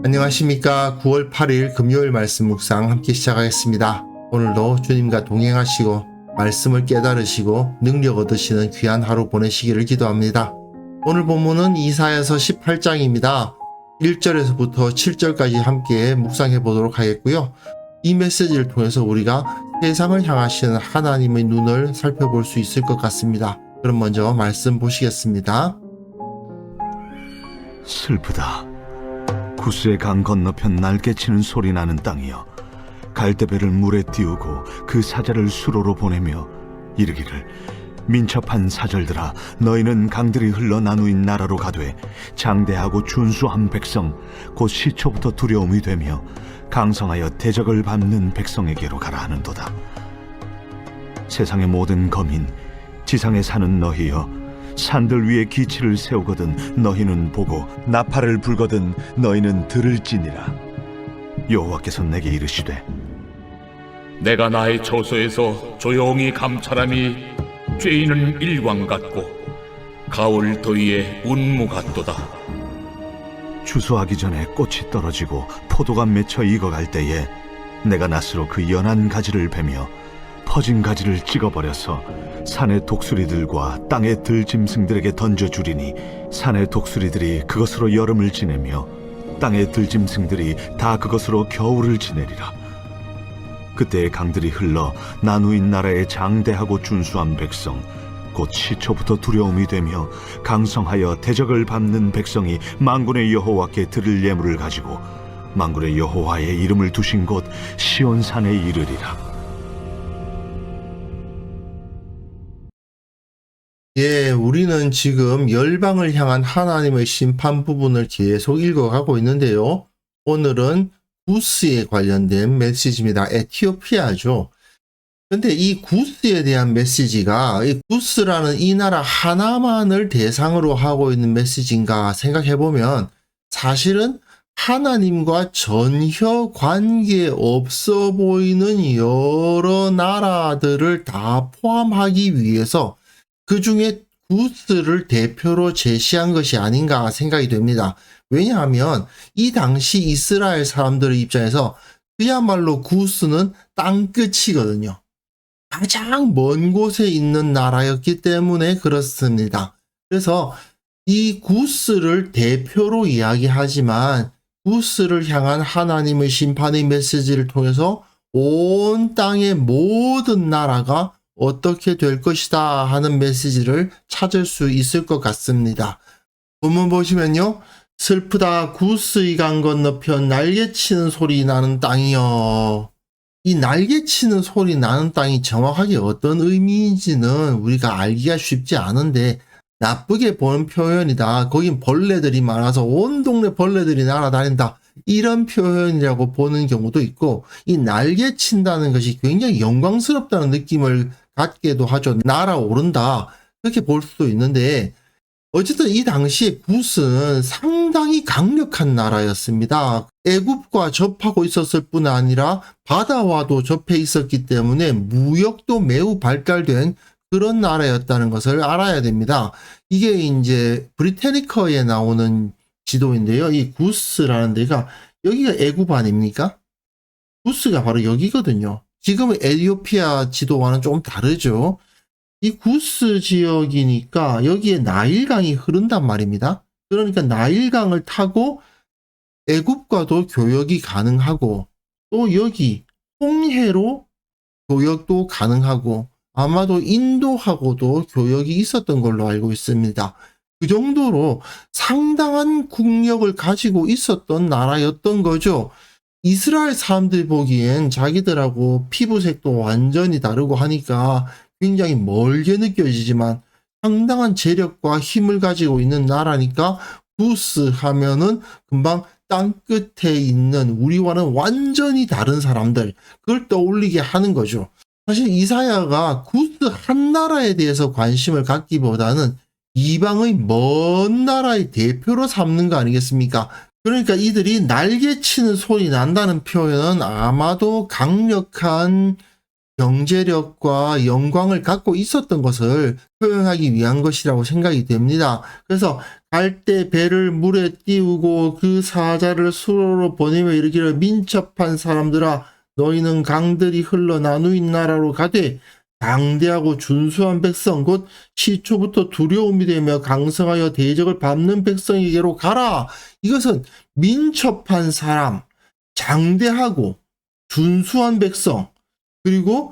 안녕하십니까. 9월 8일 금요일 말씀 묵상 함께 시작하겠습니다. 오늘도 주님과 동행하시고 말씀을 깨달으시고 능력 얻으시는 귀한 하루 보내시기를 기도합니다. 오늘 본문은 이사야서 18장입니다. 1절에서부터 7절까지 함께 묵상해 보도록 하겠고요. 이 메시지를 통해서 우리가 세상을 향하시는 하나님의 눈을 살펴볼 수 있을 것 같습니다. 그럼 먼저 말씀 보시겠습니다. 슬프다. 구스의 강 건너편 날개치는 소리 나는 땅이여, 갈대배를 물에 띄우고 그 사자를 수로로 보내며 이르기를, 민첩한 사절들아, 너희는 강들이 흘러 나누인 나라로 가되 장대하고 준수한 백성, 곧 시초부터 두려움이 되며 강성하여 대적을 밟는 백성에게로 가라 하는도다. 세상의 모든 거민, 지상에 사는 너희여, 산들 위에 기치를 세우거든 너희는 보고 나팔을 불거든 너희는 들을지니라. 여호와께서 내게 이르시되, 내가 나의 처소에서 조용히 감찰함이 죄인은 일광 같고 가을 더위에 운무 같도다. 추수하기 전에 꽃이 떨어지고 포도가 맺혀 익어갈 때에 내가 낫으로 그 연한 가지를 베며 퍼진 가지를 찍어버려서 산의 독수리들과 땅의 들짐승들에게 던져주리니, 산의 독수리들이 그것으로 여름을 지내며 땅의 들짐승들이 다 그것으로 겨울을 지내리라. 그때의 강들이 흘러 나누인 나라의 장대하고 준수한 백성, 곧 시초부터 두려움이 되며 강성하여 대적을 밟는 백성이 만군의 여호와께 드릴 예물을 가지고 만군의 여호와의 이름을 두신 곳 시온산에 이르리라. 우리는 지금 열방을 향한 하나님의 심판 부분을 계속 읽어가고 있는데요. 오늘은 구스에 관련된 메시지입니다. 에티오피아죠. 근데 이 구스에 대한 메시지가 이 구스라는 이 나라 하나만을 대상으로 하고 있는 메시지인가 생각해보면 사실은 하나님과 전혀 관계없어 보이는 여러 나라들을 다 포함하기 위해서 그 중에 구스를 대표로 제시한 것이 아닌가 생각이 됩니다. 왜냐하면 이 당시 이스라엘 사람들의 입장에서 그야말로 구스는 땅끝이거든요. 가장 먼 곳에 있는 나라였기 때문에 그렇습니다. 그래서 이 구스를 대표로 이야기하지만 구스를 향한 하나님의 심판의 메시지를 통해서 온 땅의 모든 나라가 어떻게 될 것이다 하는 메시지를 찾을 수 있을 것 같습니다. 본문 보시면요. 슬프다 구스의 강 건너편 날개치는 소리 나는 땅이여. 이 날개치는 소리 나는 땅이 정확하게 어떤 의미인지는 우리가 알기가 쉽지 않은데 나쁘게 보는 표현이다. 거긴 벌레들이 많아서 온 동네 벌레들이 날아다닌다. 이런 표현이라고 보는 경우도 있고, 이 날개친다는 것이 굉장히 영광스럽다는 느낌을 갖게도 하죠. 날아오른다. 그렇게 볼 수도 있는데 어쨌든 이 당시에 구스는 상당히 강력한 나라였습니다. 애굽과 접하고 있었을 뿐 아니라 바다와도 접해 있었기 때문에 무역도 매우 발달된 그런 나라였다는 것을 알아야 됩니다. 이게 이제 브리테니커에 나오는 지도인데요. 이 구스라는 데가 여기가 애굽 아닙니까? 구스가 바로 여기거든요. 지금의 에티오피아 지도와는 조금 다르죠. 이 구스 지역이니까 여기에 나일강이 흐른단 말입니다. 그러니까 나일강을 타고 애굽과도 교역이 가능하고 또 여기 홍해로 교역도 가능하고 아마도 인도하고도 교역이 있었던 걸로 알고 있습니다. 그 정도로 상당한 국력을 가지고 있었던 나라였던 거죠. 이스라엘 사람들이 보기엔 자기들하고 피부색도 완전히 다르고 하니까 굉장히 멀게 느껴지지만 상당한 재력과 힘을 가지고 있는 나라니까 구스 하면은 금방 땅끝에 있는 우리와는 완전히 다른 사람들, 그걸 떠올리게 하는 거죠. 사실 이사야가 구스 한 나라에 대해서 관심을 갖기보다는 이방의 먼 나라의 대표로 삼는 거 아니겠습니까? 그러니까 이들이 날개치는 소리 난다는 표현은 아마도 강력한 경제력과 영광을 갖고 있었던 것을 표현하기 위한 것이라고 생각이 됩니다. 그래서 갈대 배를 물에 띄우고 그 사자를 수로로 보내며 이르기를 민첩한 사람들아 너희는 강들이 흘러 나누인 나라로 가되 장대하고 준수한 백성 곧 시초부터 두려움이 되며 강성하여 대적을 밟는 백성에게로 가라. 이것은 민첩한 사람, 장대하고 준수한 백성, 그리고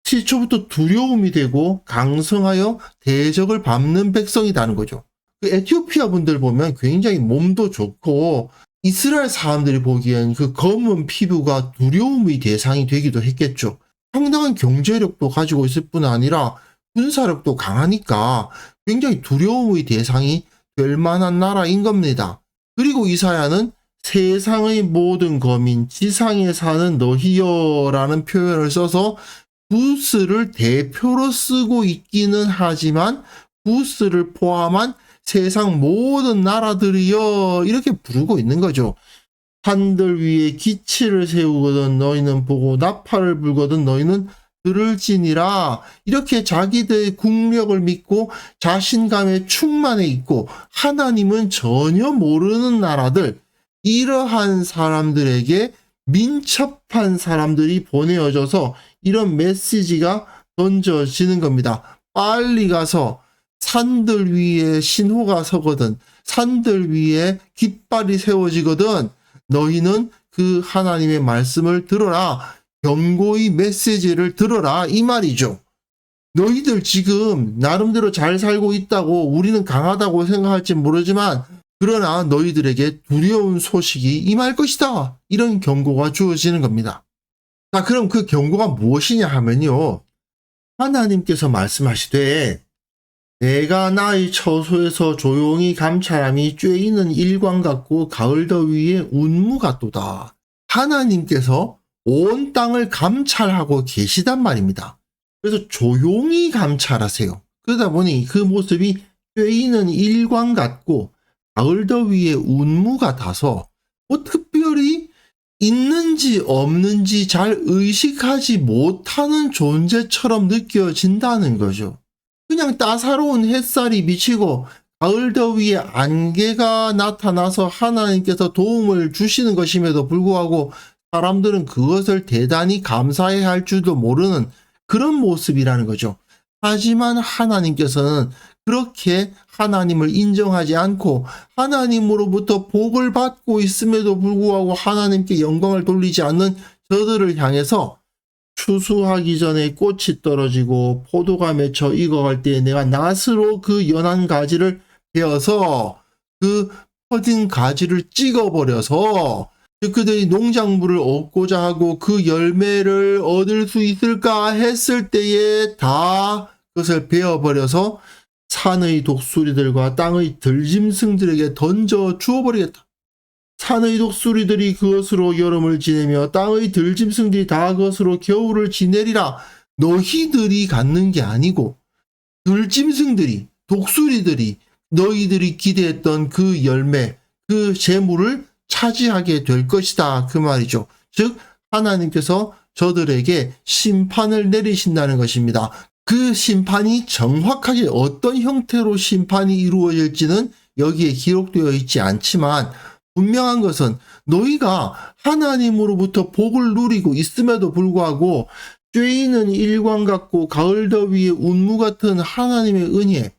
시초부터 두려움이 되고 강성하여 대적을 밟는 백성이라는 거죠. 그 에티오피아 분들 보면 굉장히 몸도 좋고 이스라엘 사람들이 보기엔 그 검은 피부가 두려움의 대상이 되기도 했겠죠. 상당한 경제력도 가지고 있을 뿐 아니라 군사력도 강하니까 굉장히 두려움의 대상이 될 만한 나라인 겁니다. 그리고 이사야는 세상의 모든 거민, 지상에 사는 너희여라는 표현을 써서 구스를 대표로 쓰고 있기는 하지만 구스를 포함한 세상 모든 나라들이여 이렇게 부르고 있는 거죠. 산들 위에 기치를 세우거든 너희는 보고 나팔을 불거든 너희는 들을지니라. 이렇게 자기들의 국력을 믿고 자신감에 충만해 있고 하나님은 전혀 모르는 나라들, 이러한 사람들에게 민첩한 사람들이 보내어져서 이런 메시지가 던져지는 겁니다. 빨리 가서 산들 위에 신호가 서거든, 산들 위에 깃발이 세워지거든 너희는 그 하나님의 말씀을 들어라. 경고의 메시지를 들어라 이 말이죠. 너희들 지금 나름대로 잘 살고 있다고, 우리는 강하다고 생각할지 모르지만 그러나 너희들에게 두려운 소식이 임할 것이다. 이런 경고가 주어지는 겁니다. 자, 그럼 그 경고가 무엇이냐 하면요. 하나님께서 말씀하시되 내가 나의 처소에서 조용히 감찰함이 쬐이는 일광 같고 가을 더위에 운무 같도다. 하나님께서 온 땅을 감찰하고 계시단 말입니다. 그래서 조용히 감찰하세요. 그러다 보니 그 모습이 쬐이는 일광 같고 가을 더위에 운무 같아서 뭐 특별히 있는지 없는지 잘 의식하지 못하는 존재처럼 느껴진다는 거죠. 그냥 따사로운 햇살이 비치고 가을 더위에 안개가 나타나서 하나님께서 도움을 주시는 것임에도 불구하고 사람들은 그것을 대단히 감사해야 할 줄도 모르는 그런 모습이라는 거죠. 하지만 하나님께서는 그렇게 하나님을 인정하지 않고 하나님으로부터 복을 받고 있음에도 불구하고 하나님께 영광을 돌리지 않는 저들을 향해서 추수하기 전에 꽃이 떨어지고 포도가 맺혀 익어갈 때에 내가 낫으로 그 연한 가지를 베어서 그 퍼진 가지를 찍어버려서 그들이 농작물을 얻고자 하고 그 열매를 얻을 수 있을까 했을 때에 다 그것을 베어버려서 산의 독수리들과 땅의 들짐승들에게 던져 주어버리겠다. 산의 독수리들이 그것으로 여름을 지내며 땅의 들짐승들이 다 그것으로 겨울을 지내리라. 너희들이 갖는 게 아니고 들짐승들이, 독수리들이 너희들이 기대했던 그 열매, 그 재물을 차지하게 될 것이다. 그 말이죠. 즉 하나님께서 저들에게 심판을 내리신다는 것입니다. 그 심판이 정확하게 어떤 형태로 심판이 이루어질지는 여기에 기록되어 있지 않지만 분명한 것은 너희가 하나님으로부터 복을 누리고 있음에도 불구하고 쬐이는 일광 같고 가을 더위에 운무 같은 하나님의 은혜,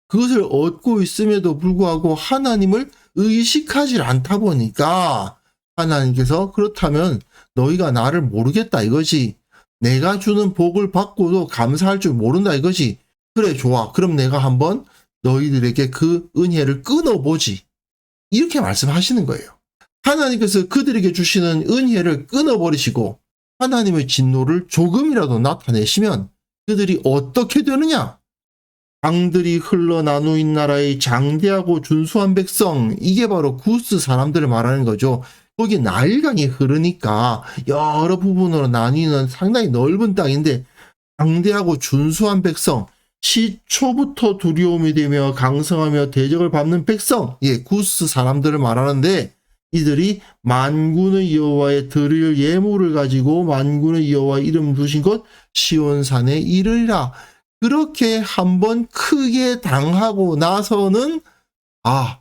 그것을 얻고 있음에도 불구하고 하나님을 의식하지 않다 보니까 하나님께서 그렇다면 너희가 나를 모르겠다 이거지. 내가 주는 복을 받고도 감사할 줄 모른다 이거지. 그래 좋아. 그럼 내가 한번 너희들에게 그 은혜를 끊어보지. 이렇게 말씀하시는 거예요. 하나님께서 그들에게 주시는 은혜를 끊어버리시고 하나님의 진노를 조금이라도 나타내시면 그들이 어떻게 되느냐? 강들이 흘러 나누인 나라의 장대하고 준수한 백성, 이게 바로 구스 사람들을 말하는 거죠. 거기 나일강이 흐르니까 여러 부분으로 나뉘는 상당히 넓은 땅인데 장대하고 준수한 백성, 시초부터 두려움이 되며 강성하며 대적을 밟는 백성, 구스 사람들을 말하는데 이들이 만군의 여호와의 드릴 예물을 가지고 만군의 여호와 이름 두신 곳 시온산에 이르리라. 그렇게 한번 크게 당하고 나서는 아,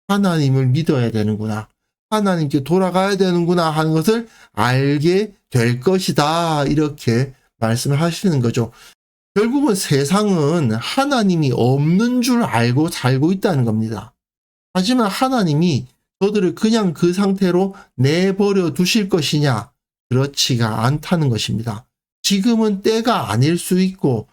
하나님을 믿어야 되는구나. 하나님께 돌아가야 되는구나 하는 것을 알게 될 것이다. 이렇게 말씀을 하시는 거죠. 결국은 세상은 하나님이 없는 줄 알고 살고 있다는 겁니다. 하지만 하나님이 저들을 그냥 그 상태로 내버려 두실 것이냐? 그렇지가 않다는 것입니다. 지금은 때가 아닐 수 있고,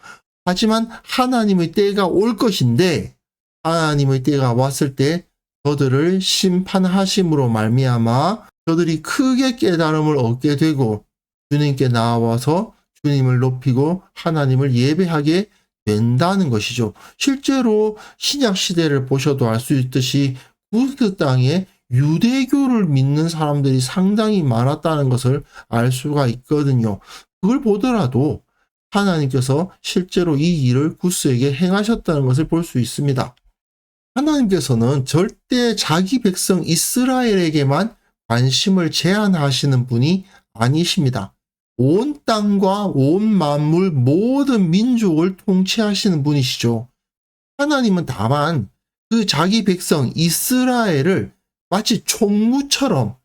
하지만 하나님의 때가 올 것인데, 하나님의 때가 왔을 때 저들을 심판하심으로 말미암아 저들이 크게 깨달음을 얻게 되고 주님께 나와서 주님을 높이고 하나님을 예배하게 된다는 것이죠. 실제로 신약 시대를 보셔도 알 수 있듯이 구스 땅에 유대교를 믿는 사람들이 상당히 많았다는 것을 알 수가 있거든요. 그걸 보더라도 하나님께서 실제로 이 일을 구스에게 행하셨다는 것을 볼 수 있습니다. 하나님께서는 절대 자기 백성 이스라엘에게만 관심을 제한하시는 분이 아니십니다. 온 땅과 온 만물 모든 민족을 통치하시는 분이시죠. 하나님은 다만 그 자기 백성 이스라엘을 마치 총무처럼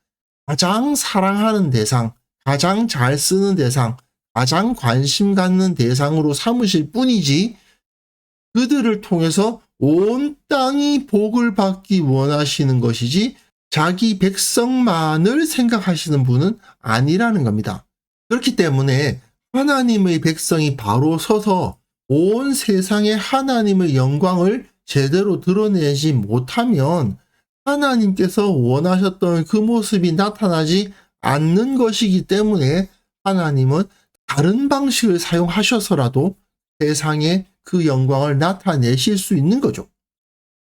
가장 사랑하는 대상, 가장 잘 쓰는 대상, 가장 관심 갖는 대상으로 삼으실 뿐이지 그들을 통해서 온 땅이 복을 받기 원하시는 것이지 자기 백성만을 생각하시는 분은 아니라는 겁니다. 그렇기 때문에 하나님의 백성이 바로 서서 온 세상에 하나님의 영광을 제대로 드러내지 못하면 하나님께서 원하셨던 그 모습이 나타나지 않는 것이기 때문에 하나님은 다른 방식을 사용하셔서라도 세상에 그 영광을 나타내실 수 있는 거죠.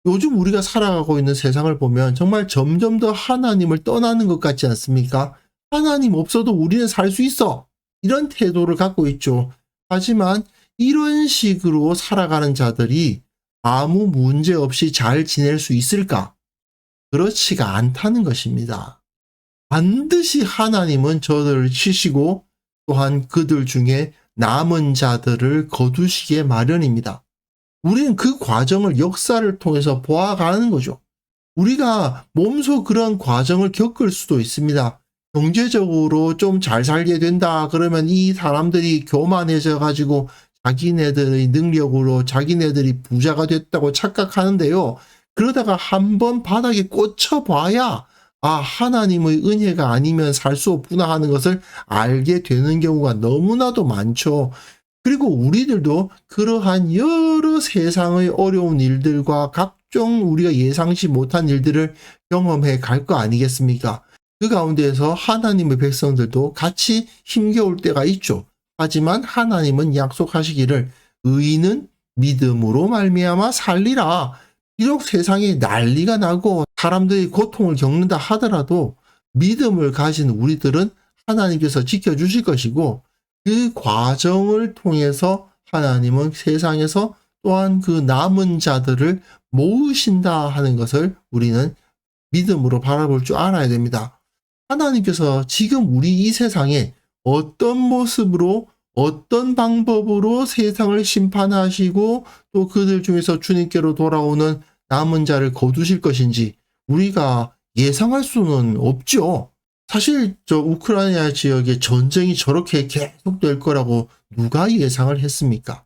요즘 우리가 살아가고 있는 세상을 보면 정말 점점 더 하나님을 떠나는 것 같지 않습니까? 하나님 없어도 우리는 살 수 있어. 이런 태도를 갖고 있죠. 하지만 이런 식으로 살아가는 자들이 아무 문제 없이 잘 지낼 수 있을까? 그렇지가 않다는 것입니다. 반드시 하나님은 저들을 치시고 또한 그들 중에 남은 자들을 거두시기에 마련입니다. 우리는 그 과정을 역사를 통해서 보아가는 거죠. 우리가 몸소 그런 과정을 겪을 수도 있습니다. 경제적으로 좀 잘 살게 된다 그러면 이 사람들이 교만해져 가지고 자기네들의 능력으로 자기네들이 부자가 됐다고 착각하는데요. 그러다가 한번 바닥에 꽂혀봐야 아, 하나님의 은혜가 아니면 살 수 없구나 하는 것을 알게 되는 경우가 너무나도 많죠. 그리고 우리들도 그러한 여러 세상의 어려운 일들과 각종 우리가 예상치 못한 일들을 경험해 갈 거 아니겠습니까? 그 가운데에서 하나님의 백성들도 같이 힘겨울 때가 있죠. 하지만 하나님은 약속하시기를 의인은 믿음으로 말미암아 살리라. 비록 세상에 난리가 나고 사람들이 고통을 겪는다 하더라도 믿음을 가진 우리들은 하나님께서 지켜주실 것이고 그 과정을 통해서 하나님은 세상에서 또한 그 남은 자들을 모으신다 하는 것을 우리는 믿음으로 바라볼 줄 알아야 됩니다. 하나님께서 지금 우리 이 세상에 어떤 모습으로 어떤 방법으로 세상을 심판하시고 또 그들 중에서 주님께로 돌아오는 남은 자를 거두실 것인지 우리가 예상할 수는 없죠. 사실 저 우크라이나 지역에 전쟁이 저렇게 계속될 거라고 누가 예상을 했습니까?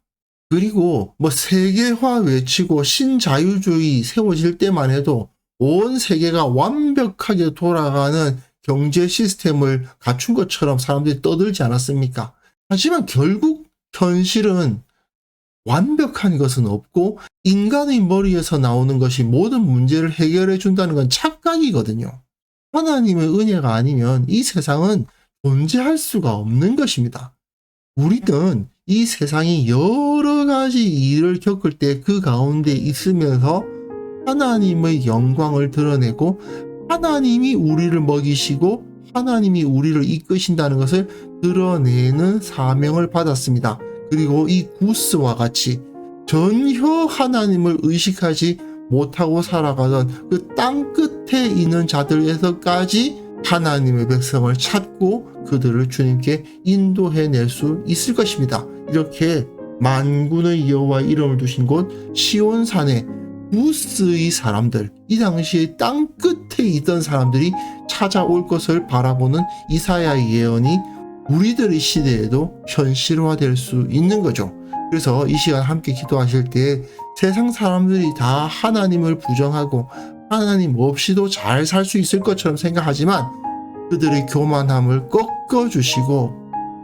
그리고 뭐 세계화 외치고 신자유주의 세워질 때만 해도 온 세계가 완벽하게 돌아가는 경제 시스템을 갖춘 것처럼 사람들이 떠들지 않았습니까? 하지만 결국 현실은 완벽한 것은 없고 인간의 머리에서 나오는 것이 모든 문제를 해결해 준다는 건 착각이거든요. 하나님의 은혜가 아니면 이 세상은 존재할 수가 없는 것입니다. 우리는 이 세상이 여러 가지 일을 겪을 때 그 가운데 있으면서 하나님의 영광을 드러내고 하나님이 우리를 먹이시고 하나님이 우리를 이끄신다는 것을 드러내는 사명을 받았습니다. 그리고 이 구스와 같이 전혀 하나님을 의식하지 못하고 살아가던 그 땅 끝에 있는 자들에서까지 하나님의 백성을 찾고 그들을 주님께 인도해낼 수 있을 것입니다. 이렇게 만군의 여호와 이름을 두신 곳 시온산에 구스의 사람들, 이 당시에 땅 끝에 있던 사람들이 찾아올 것을 바라보는 이사야의 예언이 우리들의 시대에도 현실화될 수 있는 거죠. 그래서 이 시간 함께 기도하실 때 세상 사람들이 다 하나님을 부정하고 하나님 없이도 잘 살 수 있을 것처럼 생각하지만 그들의 교만함을 꺾어주시고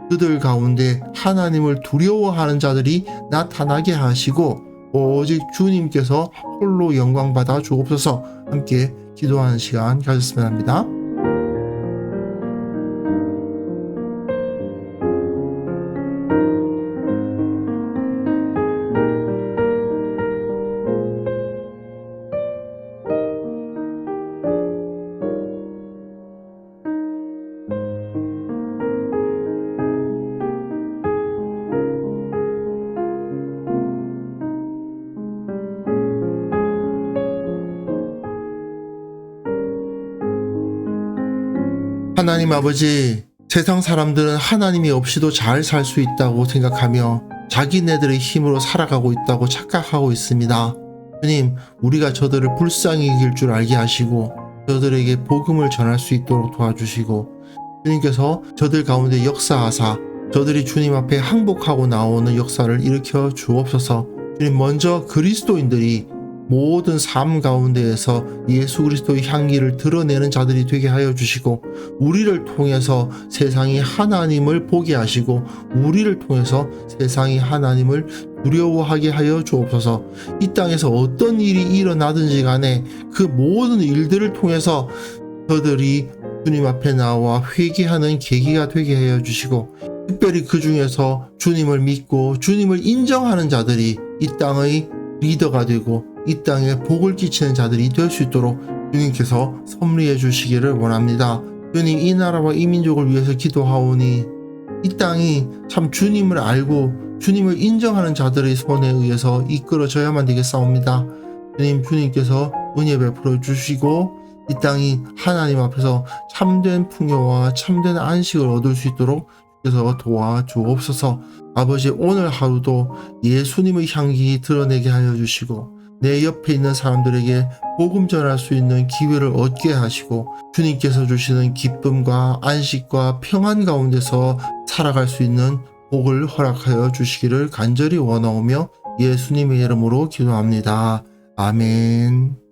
그들 가운데 하나님을 두려워하는 자들이 나타나게 하시고 오직 주님께서 홀로 영광받아 주옵소서. 함께 기도하는 시간 가졌으면 합니다. 하나님 아버지, 세상 사람들은 하나님이 없이도 잘 살 수 있다고 생각하며 자기네들의 힘으로 살아가고 있다고 착각하고 있습니다. 주님, 우리가 저들을 불쌍히 여길 줄 알게 하시고 저들에게 복음을 전할 수 있도록 도와주시고 주님께서 저들 가운데 역사하사 저들이 주님 앞에 항복하고 나오는 역사를 일으켜 주옵소서. 주님, 먼저 그리스도인들이 모든 삶 가운데에서 예수 그리스도의 향기를 드러내는 자들이 되게 하여 주시고 우리를 통해서 세상이 하나님을 보게 하시고 우리를 통해서 세상이 하나님을 두려워하게 하여 주옵소서. 이 땅에서 어떤 일이 일어나든지 간에 그 모든 일들을 통해서 저들이 주님 앞에 나와 회개하는 계기가 되게 하여 주시고 특별히 그 중에서 주님을 믿고 주님을 인정하는 자들이 이 땅의 리더가 되고 이 땅에 복을 끼치는 자들이 될 수 있도록 주님께서 섭리해 주시기를 원합니다. 주님, 이 나라와 이 민족을 위해서 기도하오니 이 땅이 참 주님을 알고 주님을 인정하는 자들의 손에 의해서 이끌어져야만 되겠사옵니다. 주님께서 은혜 베풀어 주시고 이 땅이 하나님 앞에서 참된 풍요와 참된 안식을 얻을 수 있도록 주께서 도와주옵소서. 아버지, 오늘 하루도 예수님의 향기 드러내게 하여 주시고 내 옆에 있는 사람들에게 복음 전할 수 있는 기회를 얻게 하시고 주님께서 주시는 기쁨과 안식과 평안 가운데서 살아갈 수 있는 복을 허락하여 주시기를 간절히 원하오며 예수님의 이름으로 기도합니다. 아멘.